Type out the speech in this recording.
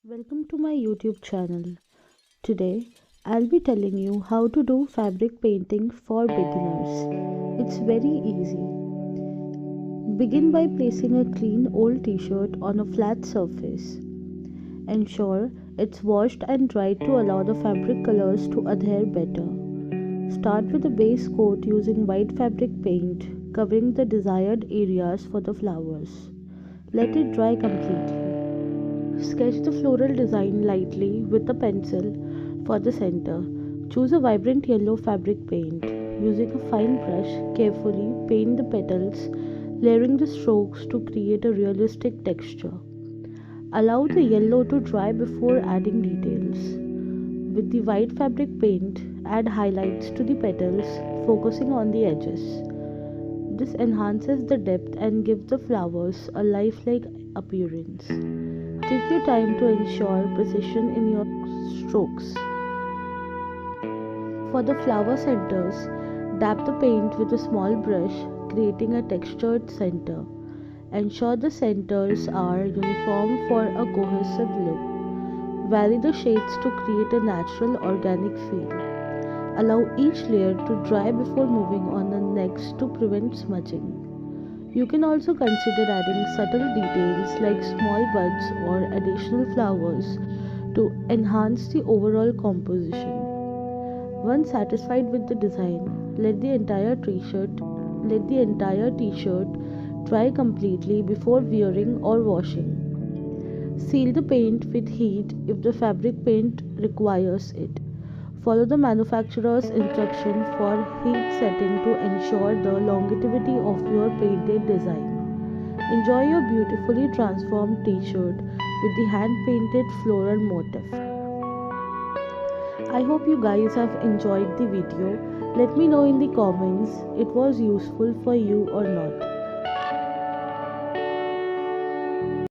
Welcome to my YouTube channel. Today, I'll be telling you how to do fabric painting for beginners. It's very easy. Begin by placing a clean old t-shirt on a flat surface. Ensure it's washed and dried to allow the fabric colors to adhere better. Start with a base coat using white fabric paint, covering the desired areas for the flowers. Let it dry completely. Sketch the floral design lightly with a pencil for the center. Choose a vibrant yellow fabric paint. Using a fine brush, carefully paint the petals, layering the strokes to create a realistic texture. Allow the yellow to dry before adding details. With the white fabric paint, add highlights to the petals, focusing on the edges. This enhances the depth and gives the flowers a lifelike appearance. Take your time to ensure precision in your strokes. For the flower centers, dab the paint with a small brush, creating a textured center. Ensure the centers are uniform for a cohesive look. Vary the shades to create a natural organic feel. Allow each layer to dry before moving on the next to prevent smudging. You can also consider adding subtle details like small buds or additional flowers to enhance the overall composition. Once satisfied with the design, let the entire t-shirt dry completely before wearing or washing. Seal the paint with heat if the fabric paint requires it. Follow the manufacturer's instruction for heat setting to ensure the longevity of your painted design. Enjoy your beautifully transformed t-shirt with the hand-painted floral motif. I hope you guys have enjoyed the video. Let me know in the comments it was useful for you or not.